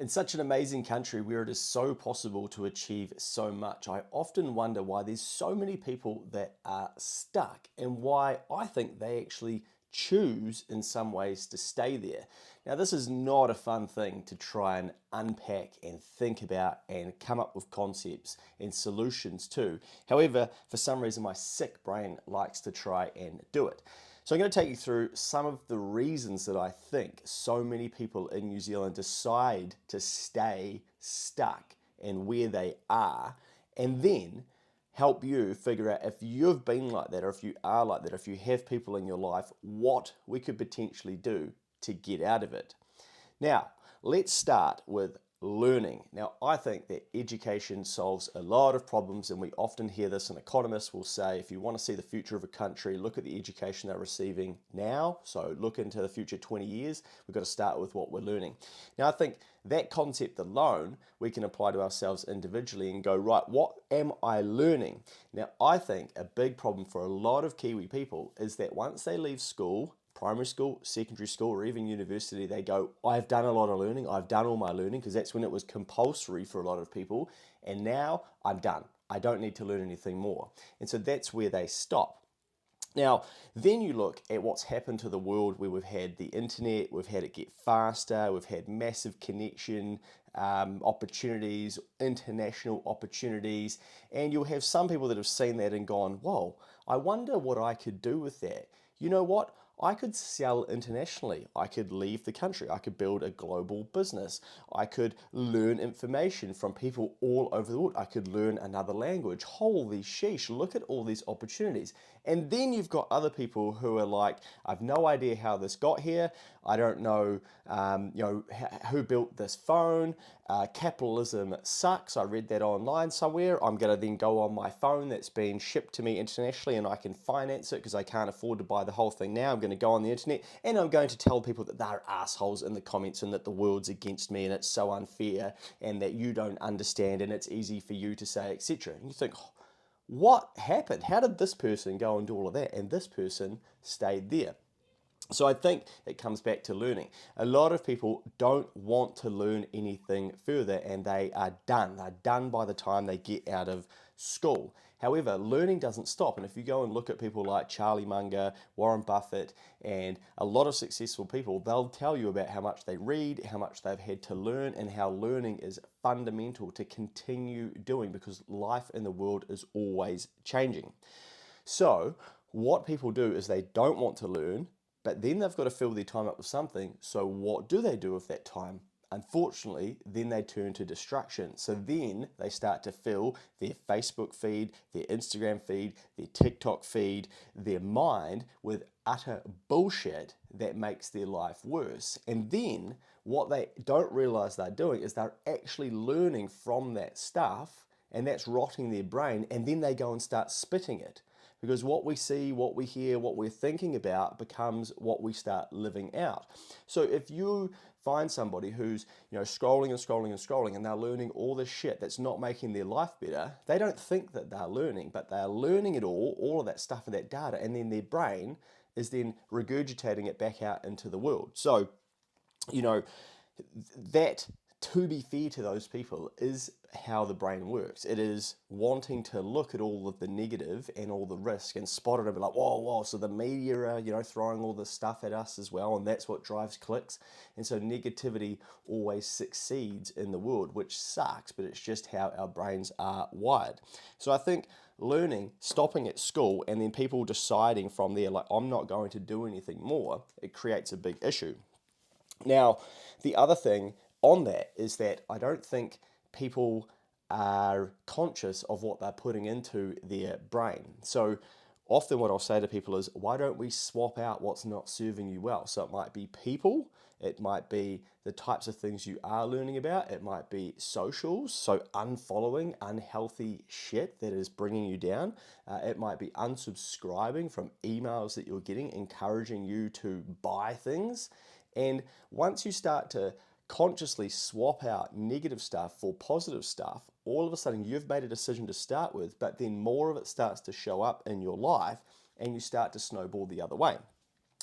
In such an amazing country where it is so possible to achieve so much, I often wonder why there's so many people that are stuck and why I think they actually choose in some ways to stay there. Now, this is not a fun thing to try and unpack and think about and come up with concepts and solutions to. However, for some reason, my sick brain likes to try and do it. So I'm going to take you through some of the reasons that I think so many people in New Zealand decide to stay stuck and where they are, and then help you figure out if you've been like that or if you are like that, if you have people in your life, what we could potentially do to get out of it. Now, let's start with learning. Now, I think that education solves a lot of problems, and we often hear this, and economists will say if you want to see the future of a country, look at the education they're receiving now. So look into the future 20 years. We've got to start with what we're learning. Now, I think that concept alone we can apply to ourselves individually and go, right, what am I learning? Now, I think a big problem for a lot of Kiwi people is that once they leave school, primary school, secondary school, or even university, they go, I've done a lot of learning, I've done all my learning, because that's when it was compulsory for a lot of people, and now I'm done. I don't need to learn anything more. And so that's where they stop. Now, then you look at what's happened to the world where we've had the internet, we've had it get faster, we've had massive connection opportunities, international opportunities, and you'll have some people that have seen that and gone, whoa, I wonder what I could do with that. You know what? I could sell internationally. I could leave the country. I could build a global business. I could learn information from people all over the world. I could learn another language. Holy sheesh, look at all these opportunities. And then you've got other people who are like, I've no idea how this got here. I don't know, who built this phone. Capitalism sucks. I read that online somewhere. I'm going to then go on my phone that's been shipped to me internationally and I can finance it because I can't afford to buy the whole thing now. I'm going to go on the internet and I'm going to tell people that they're assholes in the comments and that the world's against me and it's so unfair and that you don't understand and it's easy for you to say, etc. And you think, oh, what happened? How did this person go and do all of that? And this person stayed there. So I think it comes back to learning. A lot of people don't want to learn anything further and they are done. They're done by the time they get out of school. However, learning doesn't stop. And if you go and look at people like Charlie Munger, Warren Buffett, and a lot of successful people, they'll tell you about how much they read, how much they've had to learn, and how learning is fundamental to continue doing because life in the world is always changing. So, what people do is they don't want to learn, but then they've got to fill their time up with something. So, what do they do with that time? Unfortunately, then they turn to distraction. So then they start to fill their Facebook feed, their Instagram feed, their TikTok feed, their mind with utter bullshit that makes their life worse. And then what they don't realize they're doing is they're actually learning from that stuff and that's rotting their brain. And then they go and start spitting it. Because what we see, what we hear, what we're thinking about becomes what we start living out. So if you find somebody who's scrolling and scrolling and scrolling and they're learning all this shit that's not making their life better, they don't think that they're learning, but they're learning it all of that stuff and that data, and then their brain is then regurgitating it back out into the world. So, that, to be fair to those people, is how the brain works. It is wanting to look at all of the negative and all the risk and spot it and be like, whoa, whoa, so the media are, throwing all this stuff at us as well, and that's what drives clicks. And so negativity always succeeds in the world, which sucks, but it's just how our brains are wired. So I think learning, stopping at school, and then people deciding from there, like, I'm not going to do anything more, it creates a big issue. Now, the other thing on that is that I don't think people are conscious of what they're putting into their brain. So often what I'll say to people is, why don't we swap out what's not serving you well? So it might be people, it might be the types of things you are learning about, it might be socials, so unfollowing unhealthy shit that is bringing you down. It might be unsubscribing from emails that you're getting, encouraging you to buy things. And once you start to consciously swap out negative stuff for positive stuff, all of a sudden you've made a decision to start with, but then more of it starts to show up in your life and you start to snowball the other way.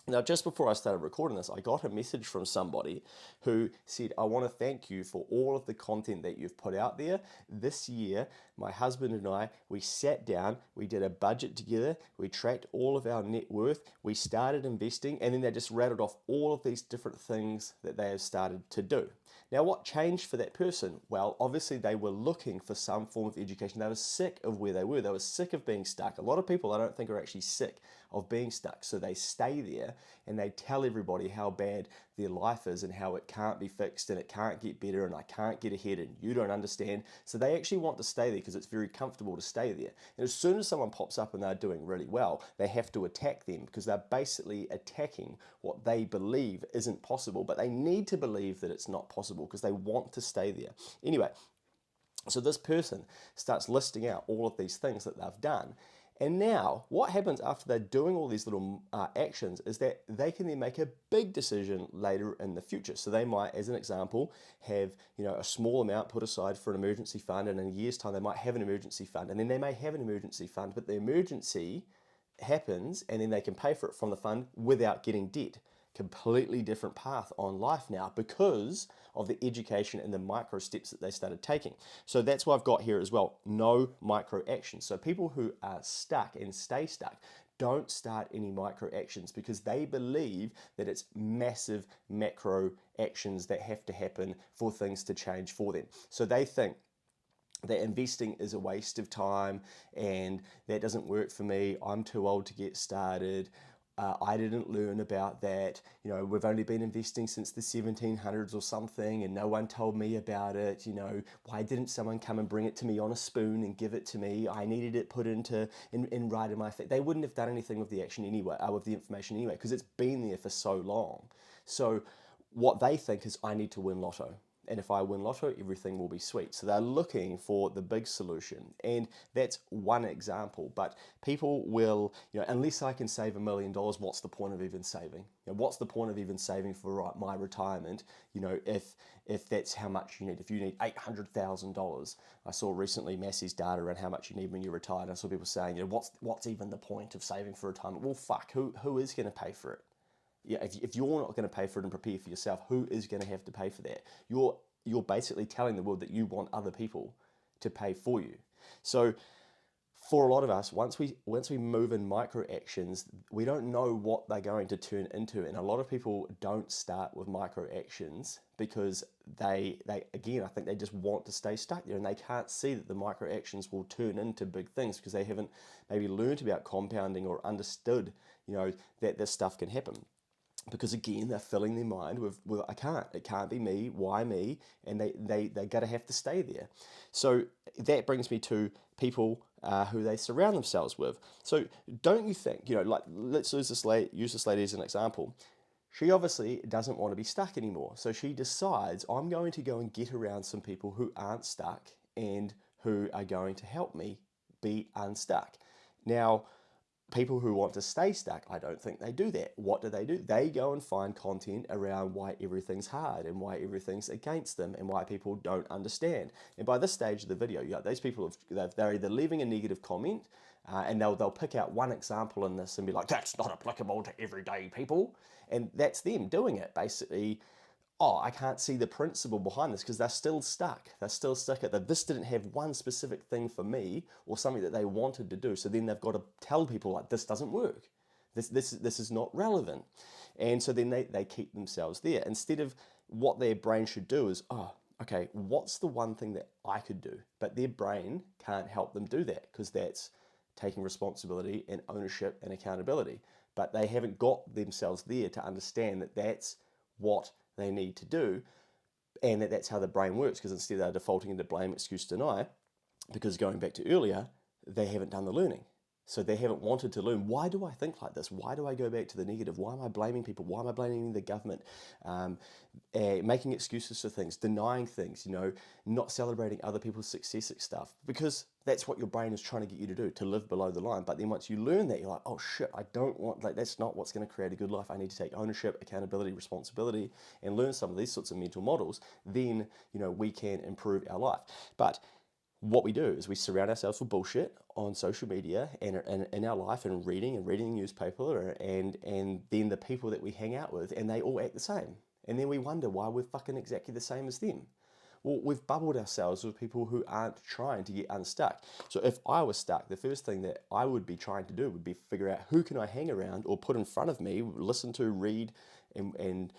Now, just before I started recording this, I got a message from somebody who said, I want to thank you for all of the content that you've put out there. This year, my husband and I, we sat down, we did a budget together, we tracked all of our net worth, we started investing, and then they just rattled off all of these different things that they have started to do. Now, what changed for that person? Well, obviously, they were looking for some form of education. They were sick of where they were. They were sick of being stuck. A lot of people, I don't think, are actually sick of being stuck. So they stay there and they tell everybody how bad their life is and how it can't be fixed and it can't get better and I can't get ahead and you don't understand. So they actually want to stay there because it's very comfortable to stay there. And as soon as someone pops up and they're doing really well, they have to attack them because they're basically attacking what they believe isn't possible, but they need to believe that it's not possible because they want to stay there. Anyway, so this person starts listing out all of these things that they've done. And now, what happens after they're doing all these little actions is that they can then make a big decision later in the future. So they might, as an example, have a small amount put aside for an emergency fund, and in a year's time they might have an emergency fund, and then they may have an emergency fund, but the emergency happens, and then they can pay for it from the fund without getting debt. Completely different path on life now because of the education and the micro steps that they started taking. So that's what I've got here as well. No micro actions. So people who are stuck and stay stuck don't start any micro actions because they believe that it's massive macro actions that have to happen for things to change for them. So they think that investing is a waste of time and that doesn't work for me. I'm too old to get started. I didn't learn about that. We've only been investing since the 1700s or something, and no one told me about it. Why didn't someone come and bring it to me on a spoon and give it to me? I needed it put in right in my face. They wouldn't have done anything with the action anyway, with the information anyway, because it's been there for so long. So what they think is, I need to win lotto. And if I win lotto, everything will be sweet. So they're looking for the big solution. And that's one example. But people will, unless I can save $1 million, what's the point of even saving? What's the point of even saving for my retirement? If that's how much you need. If you need $800,000. I saw recently Massey's data around how much you need when you're retired. I saw people saying, what's even the point of saving for retirement? Well, fuck, who is going to pay for it? Yeah, if you're not going to pay for it and prepare for yourself, who is going to have to pay for that? You're basically telling the world that you want other people to pay for you. So for a lot of us, once we move in micro actions, we don't know what they're going to turn into, and a lot of people don't start with micro actions because they again, I think they just want to stay stuck there and they can't see that the micro actions will turn into big things because they haven't maybe learned about compounding or understood that this stuff can happen. Because again, they're filling their mind with, well, it can't be me, why me? And they gotta have to stay there. So that brings me to people who they surround themselves with. So don't you think, like, let's use this lady as an example. She obviously doesn't want to be stuck anymore. So she decides, I'm going to go and get around some people who aren't stuck and who are going to help me be unstuck. Now, people who want to stay stuck, I don't think they do that. What do? They go and find content around why everything's hard and why everything's against them and why people don't understand. And by this stage of the video, these people they're either leaving a negative comment and they'll pick out one example in this and be like, that's not applicable to everyday people. And that's them doing it, basically. Oh, I can't see the principle behind this because they're still stuck. They're still stuck at that. This didn't have one specific thing for me or something that they wanted to do. So then they've got to tell people like, this doesn't work. This is not relevant. And so then they keep themselves there. Instead of what their brain should do is, oh, okay, what's the one thing that I could do? But their brain can't help them do that because that's taking responsibility and ownership and accountability. But they haven't got themselves there to understand that that's what they need to do, and that's how the brain works, because instead they're defaulting into blame, excuse, deny, because going back to earlier, they haven't done the learning. So they haven't wanted to learn, why do I think like this? Why do I go back to the negative? Why am I blaming people? Why am I blaming the government? Making excuses for things, denying things, not celebrating other people's success at stuff, because that's what your brain is trying to get you to do, to live below the line. But then once you learn that, you're like, oh shit, I don't want, that's not what's going to create a good life. I need to take ownership, accountability, responsibility, and learn some of these sorts of mental models. Then, we can improve our life. But what we do is we surround ourselves with bullshit on social media and in our life and reading the newspaper and then the people that we hang out with and they all act the same. And then we wonder why we're fucking exactly the same as them. Well, we've bubbled ourselves with people who aren't trying to get unstuck. So if I was stuck, the first thing that I would be trying to do would be figure out who can I hang around or put in front of me, listen to, read, and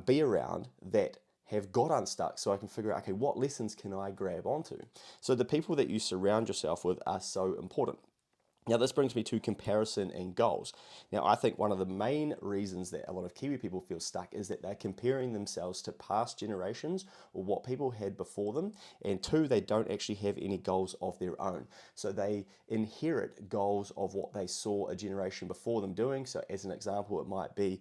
be around that have got unstuck so I can figure out, okay, what lessons can I grab onto? So the people that you surround yourself with are so important. Now, this brings me to comparison and goals. Now, I think one of the main reasons that a lot of Kiwi people feel stuck is that they're comparing themselves to past generations or what people had before them. And two, they don't actually have any goals of their own. So they inherit goals of what they saw a generation before them doing. So, as an example, it might be,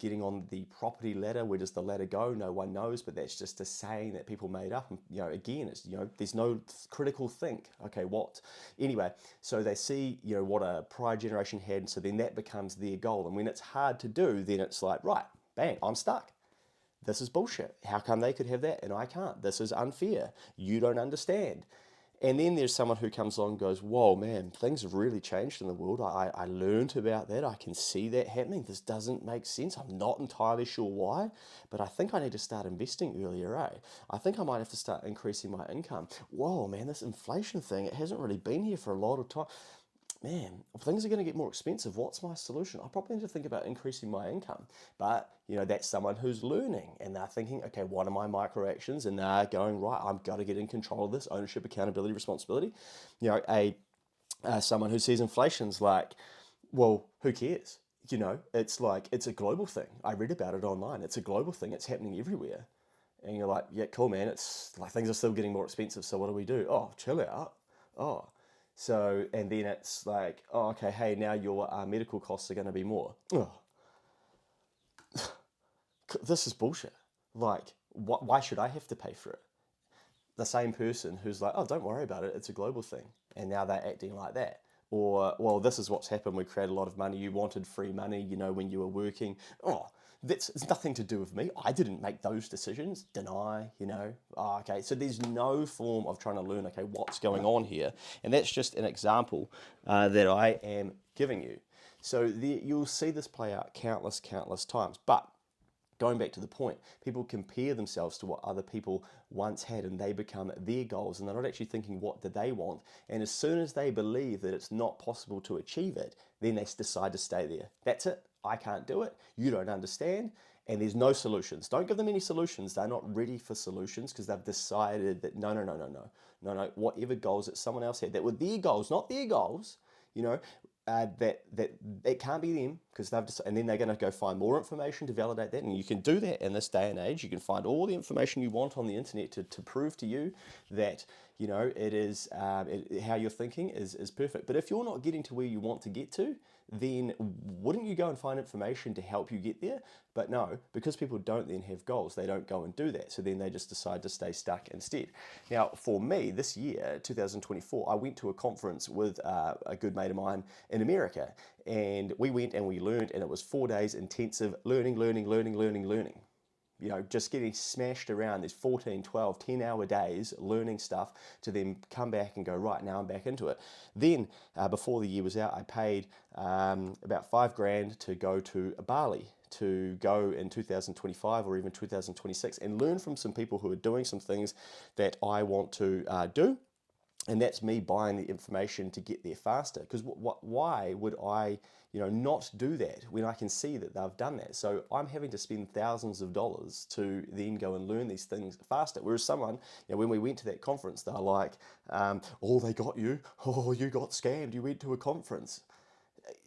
getting on the property ladder. Where does the ladder go? No one knows, but that's just a saying that people made up. And, again, it's, there's no critical think. Okay, what? Anyway, so they see, what a prior generation had, so then that becomes their goal. And when it's hard to do, then it's like, right, bang, I'm stuck. This is bullshit. How come they could have that and I can't? This is unfair. You don't understand. And then there's someone who comes along and goes, whoa, man, things have really changed in the world. I learned about that. I can see that happening. This doesn't make sense. I'm not entirely sure why, but I think I need to start investing earlier, eh? I think I might have to start increasing my income. Whoa, man, this inflation thing, it hasn't really been here for a lot of time. Man, things are going to get more expensive. What's my solution? I probably need to think about increasing my income. But, that's someone who's learning and they're thinking, okay, what are my micro actions? And they're going, right, I've got to get in control of this ownership, accountability, responsibility. Someone who sees inflation's like, well, who cares? It's like, it's a global thing. I read about it online. It's a global thing. It's happening everywhere. And you're like, yeah, cool, man. It's like things are still getting more expensive. So what do we do? Oh, chill out. Oh, so, and then it's like, oh, okay, hey, now your medical costs are going to be more. Oh, this is bullshit. Like, why should I have to pay for it? The same person who's like, oh, don't worry about it, it's a global thing. And now they're acting like that. Or, well, this is what's happened. We create a lot of money. You wanted free money, when you were working. Oh, it's nothing to do with me. I didn't make those decisions. Deny. Oh, okay. So there's no form of trying to learn, okay, what's going on here. And that's just an example that I am giving you. So you'll see this play out countless times. But going back to the point, people compare themselves to what other people once had and they become their goals and they're not actually thinking what do they want. And as soon as they believe that it's not possible to achieve it, then they decide to stay there. That's it. I can't do it. You don't understand. And there's no solutions. Don't give them any solutions. They're not ready for solutions because they've decided that no. Whatever goals that someone else had that were their goals, not their goals, that it can't be them because they've just, and then they're going to go find more information to validate that. And you can do that in this day and age. You can find all the information you want on the internet to prove to you that it is how you're thinking is perfect. But if you're not getting to where you want to get to, then wouldn't you go and find information to help you get there? But no, because people don't then have goals, they don't go and do that. So then they just decide to stay stuck instead. Now, for me, this year, 2024, I went to a conference with a good mate of mine in America. And we went and we learned, and it was 4 days intensive learning. Just getting smashed around. There's 14, 12, 10-hour days learning stuff to then come back and go, right, now I'm back into it. Then, before the year was out, I paid about $5,000 to go to Bali, to go in 2025 or even 2026 and learn from some people who are doing some things that I want to do. And that's me buying the information to get there faster. Because why would I, not do that when I can see that they've done that? So I'm having to spend thousands of dollars to then go and learn these things faster. Whereas someone, when we went to that conference, they're like, "Oh, they got you. Oh, you got scammed. You went to a conference."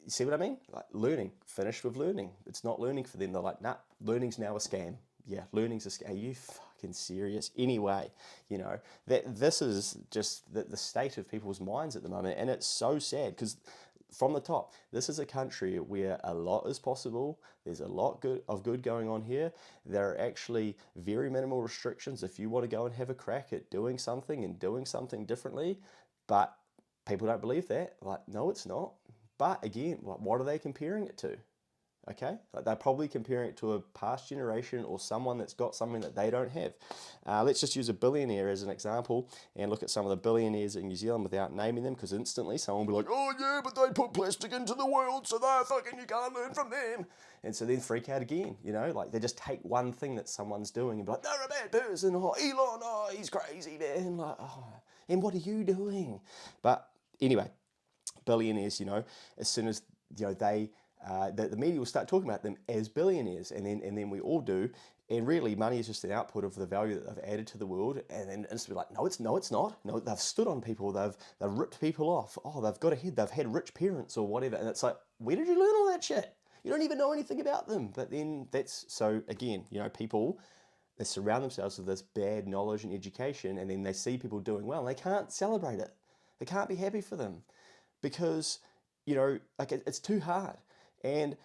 You see what I mean? Like learning, finished with learning. It's not learning for them. They're like, nah, learning's now a scam. Yeah, learning's a scam. Are you fucking serious? Anyway, that this is just the state of people's minds at the moment. And it's so sad because from the top, this is a country where a lot is possible. There's a lot of good going on here. There are actually very minimal restrictions if you want to go and have a crack at doing something and doing something differently. But people don't believe that. Like, no, it's not. But again, what are they comparing it to? Okay, like they're probably comparing it to a past generation or someone that's got something that they don't have. Let's just use a billionaire as an example and look at some of the billionaires in New Zealand without naming them, because instantly someone will be like, oh yeah, but they put plastic into the world, so they're fucking, you can't learn from them. And so then freak out again, like they just take one thing that someone's doing and be like, they're a bad person, or Elon, oh, he's crazy, man. Like, oh, and what are you doing? But anyway, billionaires, as soon as they the media will start talking about them as billionaires, and then we all do. And really, money is just an output of the value that they've added to the world. And then it's like, no, it's not. No, they've stood on people. They've ripped people off. Oh, they've got ahead. They've had rich parents or whatever. And it's like, where did you learn all that shit? You don't even know anything about them. But then that's so again, people, they surround themselves with this bad knowledge and education, and then they see people doing well, and they can't celebrate it. They can't be happy for them because like it's too hard. And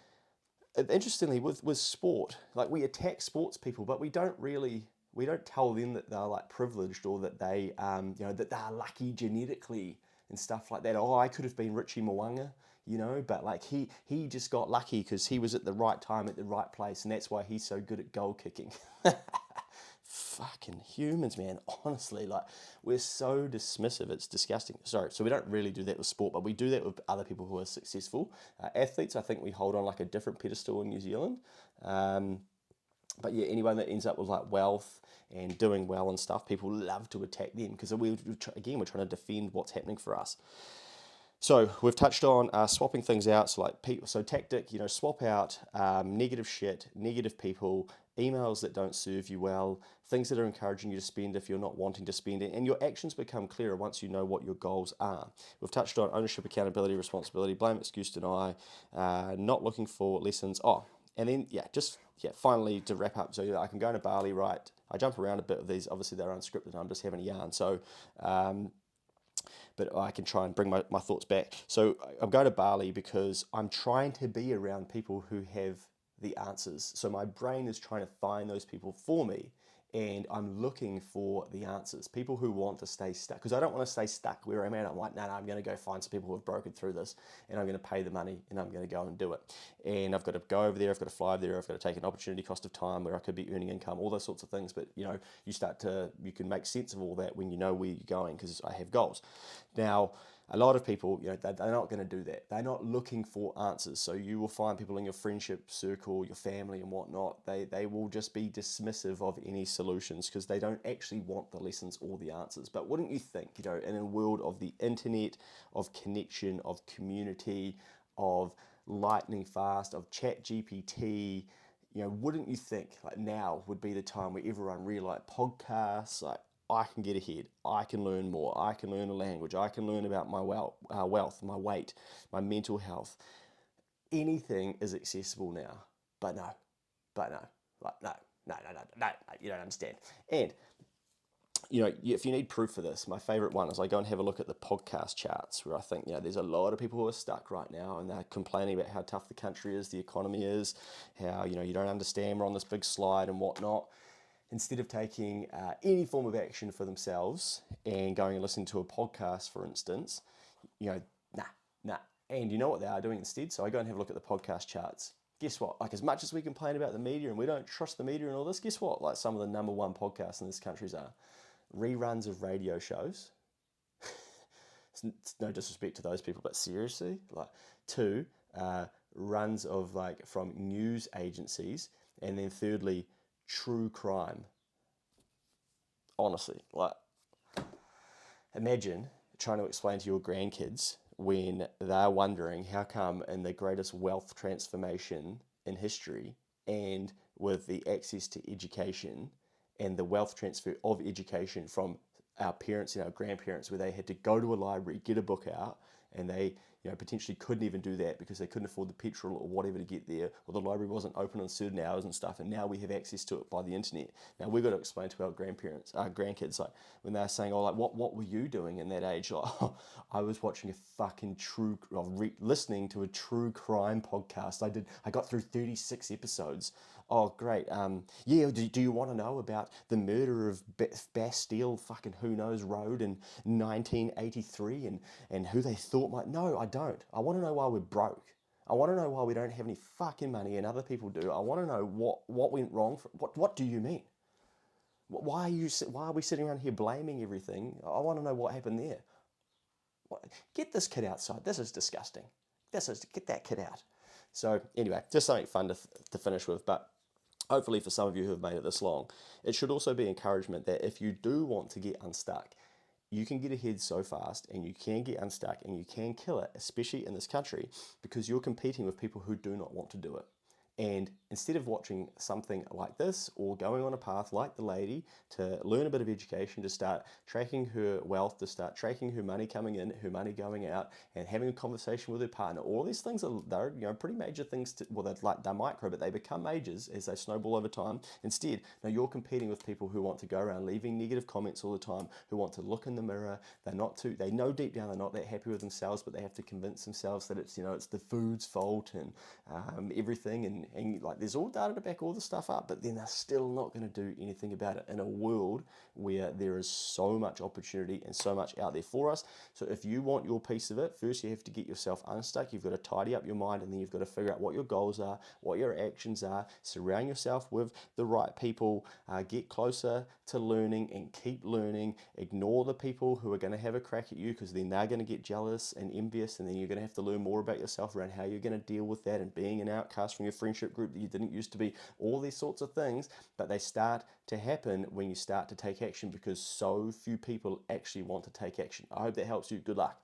interestingly, with sport, like we attack sports people, but we don't tell them that they're like privileged, or that that they're lucky genetically and stuff like that. Oh, I could have been Richie Mwanga, but like he just got lucky because he was at the right time at the right place, and that's why he's so good at goal kicking. Fucking humans, man. Honestly, like we're so dismissive. It's disgusting. Sorry. So we don't really do that with sport, but we do that with other people who are successful. Athletes, I think we hold on like a different pedestal in New Zealand. Um, but yeah, anyone that ends up with like wealth and doing well and stuff, people love to attack them because again, we're trying to defend what's happening for us. So we've touched on swapping things out. So like people, so tactic, swap out negative shit, negative people, emails that don't serve you well, things that are encouraging you to spend if you're not wanting to spend it, and your actions become clearer once you know what your goals are. We've touched on ownership, accountability, responsibility, blame, excuse, deny, not looking for lessons. Oh, and then finally to wrap up. So I can go to Bali, right? I jump around a bit with these. Obviously they're unscripted. I'm just having a yarn. So. But I can try and bring my thoughts back. So I'm going to Bali because I'm trying to be around people who have the answers. So my brain is trying to find those people for me, and I'm looking for the answers. People who want to stay stuck, because I don't want to stay stuck where I'm at. I'm like, no, I'm going to go find some people who have broken through this, and I'm going to pay the money, and I'm going to go and do it. And I've got to go over there, I've got to fly over there, I've got to take an opportunity cost of time where I could be earning income, all those sorts of things. But you can make sense of all that when you know where you're going, because I have goals. Now, a lot of people, they're not going to do that. They're not looking for answers. So you will find people in your friendship circle, your family and whatnot, they will just be dismissive of any solutions because they don't actually want the lessons or the answers. But wouldn't you think, in a world of the internet, of connection, of community, of lightning fast, of chat GPT, wouldn't you think like now would be the time where everyone really like podcasts, like I can get ahead, I can learn more, I can learn a language, I can learn about my wealth, my weight, my mental health. Anything is accessible now, but no, like no, you don't understand. And if you need proof for this, my favorite one is I go and have a look at the podcast charts where I think, there's a lot of people who are stuck right now and they're complaining about how tough the country is, the economy is, how, you don't understand, we're on this big slide and whatnot. Instead of taking any form of action for themselves and going and listening to a podcast, for instance, nah. And you know what they are doing instead? So I go and have a look at the podcast charts. Guess what? Like, as much as we complain about the media and we don't trust the media and all this, guess what? Like, some of the number one podcasts in this country are reruns of radio shows. It's no disrespect to those people, but seriously, like, two, runs of like from news agencies, and then thirdly, true crime. Honestly, like, imagine trying to explain to your grandkids when they're wondering how come in the greatest wealth transformation in history, and with the access to education and the wealth transfer of education from our parents and our grandparents, where they had to go to a library, get a book out, and they potentially couldn't even do that because they couldn't afford the petrol or whatever to get there, or the library wasn't open on certain hours and stuff, and now we have access to it by the internet. Now we've got to explain to our grandkids, like, when they're saying, oh, like, what were you doing in that age? Like, oh, I was watching a fucking listening to a true crime podcast. I got through 36 episodes. Oh, great. Yeah, do you want to know about the murder of Bastille fucking who knows road in 1983 and who they thought might... No, I don't. I want to know why we're broke. I want to know why we don't have any fucking money and other people do. I want to know what went wrong. What do you mean? Why are we sitting around here blaming everything? I want to know what happened there. Get this kid outside. This is disgusting. Get that kid out. So anyway, just something fun to finish with. But hopefully for some of you who have made it this long, it should also be encouragement that if you do want to get unstuck, you can get ahead so fast and you can get unstuck and you can kill it, especially in this country, because you're competing with people who do not want to do it. And instead of watching something like this or going on a path like the lady to learn a bit of education, to start tracking her wealth, to start tracking her money coming in, her money going out, and having a conversation with her partner, all these things are they're pretty major things. Well, they're micro, but they become majors as they snowball over time. Instead, now you're competing with people who want to go around leaving negative comments all the time, who want to look in the mirror. They know deep down they're not that happy with themselves, but they have to convince themselves that it's the food's fault and everything, and like there's all data to back all the stuff up, but then they're still not going to do anything about it in a world where there is so much opportunity and so much out there for us. So if you want your piece of it, first you have to get yourself unstuck. You've got to tidy up your mind, and then you've got to figure out what your goals are, what your actions are, surround yourself with the right people, get closer to learning and keep learning. Ignore the people who are going to have a crack at you, because then they're going to get jealous and envious, and then you're going to have to learn more about yourself around how you're going to deal with that and being an outcast from your friendship group that you didn't used to be, all these sorts of things. But they start to happen when you start to take action, because so few people actually want to take action. I hope that helps you. Good luck.